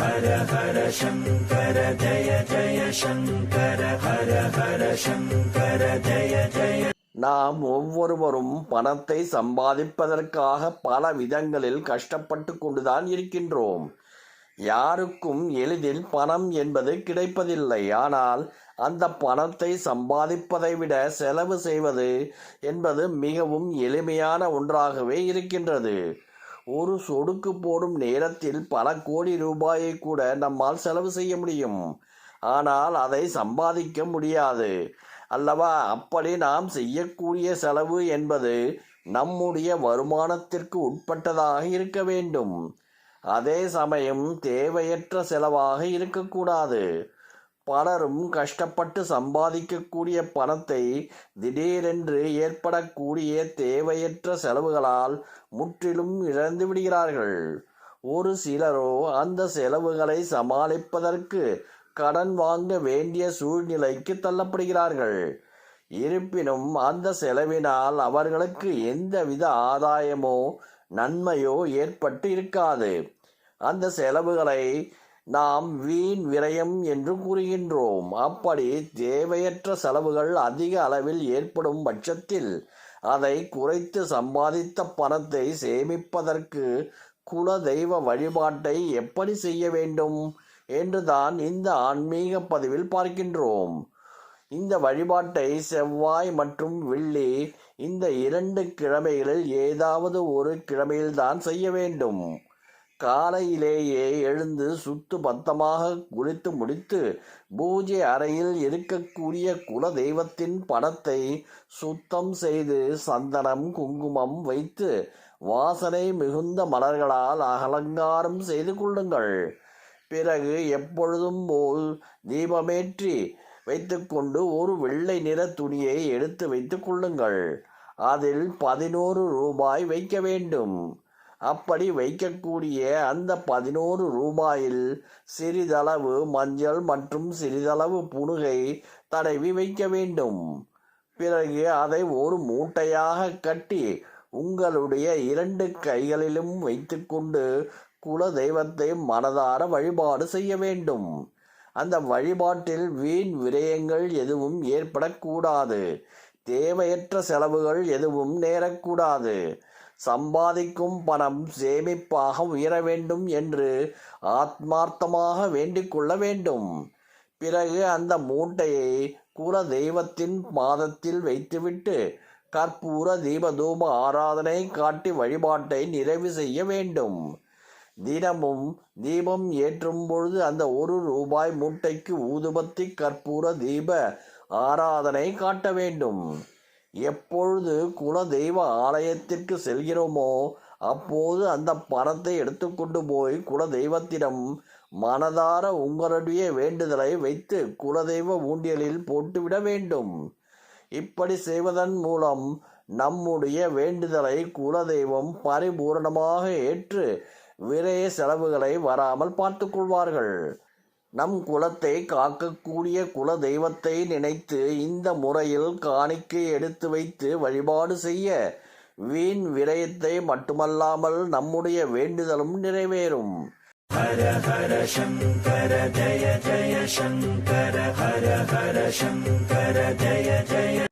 ஹர ஹர சங்கர ஜய ஜய சங்கர ஹர ஹர சங்கர ஜய ஜய. நாம் ஒவ்வொருவரும் பணத்தை சம்பாதிப்பதற்காக பல விதங்களில் கஷ்டப்பட்டு கொண்டுதான் இருக்கின்றோம். யாருக்கும் எளிதில் பணம் என்பது கிடைப்பதில்லை. ஆனால் அந்த பணத்தை சம்பாதிப்பதை விட செலவு செய்வது என்பது மிகவும் எளிமையான ஒன்றாகவே இருக்கின்றது. ஒரு சொடுக்கு போடும் நேரத்தில் பல கோடி ரூபாயை கூட நம்மால் செலவு செய்ய முடியும். ஆனால் அதை சம்பாதிக்க முடியாது அல்லவா? அப்படி நாம் செய்யக்கூடிய செலவு என்பது நம்முடைய வருமானத்திற்கு உட்பட்டதாக இருக்க வேண்டும். அதே சமயம் தேவையற்ற செலவாக இருக்கக்கூடாது. பலரும் கஷ்டப்பட்டு சம்பாதிக்கக்கூடிய பணத்தை திடீரென்று ஏற்படக்கூடிய தேவையற்ற செலவுகளால் முற்றிலும் இழந்து விடுகிறார்கள். ஒரு சிலரோ அந்த செலவுகளை சமாளிப்பதற்கு கடன் வாங்க வேண்டிய சூழ்நிலைக்கு தள்ளப்படுகிறார்கள். இருப்பினும் அந்த செலவினால் அவர்களுக்கு எந்தவித ஆதாயமோ நன்மையோ ஏற்பட்டு இருக்காது. அந்த செலவுகளை நாம் வீண் விரயம் என்று கூறுகின்றோம். அப்படி தேவையற்ற செலவுகள் அதிக அளவில் ஏற்படும் பட்சத்தில் அதை குறைத்து சம்பாதித்த பணத்தை சேமிப்பதற்கு குல தெய்வ வழிபாட்டை எப்படி செய்ய வேண்டும் என்றுதான் இந்த ஆன்மீக பதிவில் பார்க்கின்றோம். இந்த வழிபாட்டை செவ்வாய் மற்றும் வெள்ளி இந்த 2 கிழமைகளில் ஏதாவது ஒரு கிழமையில்தான் செய்ய வேண்டும். காலையிலேயே எழுந்து சுத்து பத்தமாக குளித்து முடித்து பூஜை அறையில் இருக்கக்கூடிய குல தெய்வத்தின் படத்தை சுத்தம் செய்து சந்தனம் குங்குமம் வைத்து வாசனை மிகுந்த மலர்களால் அலங்காரம் செய்து கொள்ளுங்கள். பிறகு எப்பொழுதும் போல் தீபமேற்றி வைத்துக்கொண்டு ஒரு வெள்ளை நிற துணியை எடுத்து வைத்துக் கொள்ளுங்கள். அதில் 11 ரூபாய் வைக்க வேண்டும். அப்படி வைக்கக்கூடிய அந்த 11 ரூபாயில் சிறிதளவு மஞ்சள் மற்றும் சிறிதளவு புனுகை தடவி வைக்க வேண்டும். பிறகு அதை ஒரு மூட்டையாக கட்டி உங்களுடைய 2 கைகளிலும் வைத்துக்கொண்டு குல தெய்வத்தை மனதார வழிபாடு செய்ய வேண்டும். அந்த வழிபாட்டில் வீண் விரயங்கள் எதுவும் ஏற்படக்கூடாது. தேவையற்ற செலவுகள் எதுவும் நேரக்கூடாது. சம்பாதிக்கும் பணம் சேமிப்பாக உயர வேண்டும் என்று ஆத்மார்த்தமாக வேண்டிக் கொள்ள வேண்டும். பிறகு அந்த மூட்டையை குல தெய்வத்தின் பாதத்தில் வைத்துவிட்டு கற்பூர தீபதூப ஆராதனை காட்டி வழிபாட்டை நிறைவு செய்ய வேண்டும். தினமும் தீபம் ஏற்றும் பொழுது அந்த 1 ரூபாய் மூட்டைக்கு ஊதுபத்தி கற்பூர தீப ஆராதனை காட்ட வேண்டும். எப்பொழுது குல தெய்வ ஆலயத்திற்கு செல்கிறோமோ அப்போது அந்த பணத்தை எடுத்துக்கொண்டு போய் குல தெய்வத்திடம் மனதார உங்களுடைய வேண்டுதலை வைத்து குலதெய்வ ஊண்டியலில் போட்டுவிட வேண்டும். இப்படி செய்வதன் மூலம் நம்முடைய வேண்டுதலை குலதெய்வம் பரிபூரணமாக ஏற்று விரய செலவுகளை வராமல் பார்த்து கொள்வார்கள். நம் குலத்தை காக்கக்கூடிய குல தெய்வத்தை நினைத்து இந்த முறையில் காணிக்கை எடுத்து வைத்து வழிபாடு செய்ய வீண் விரயத்தை மட்டுமல்லாமல் நம்முடைய வேண்டுதலும் நிறைவேறும். ஹர ஹர சங்கர ஜய ஜய சங்கர ஹர ஹர சங்கர ஜய ஜய.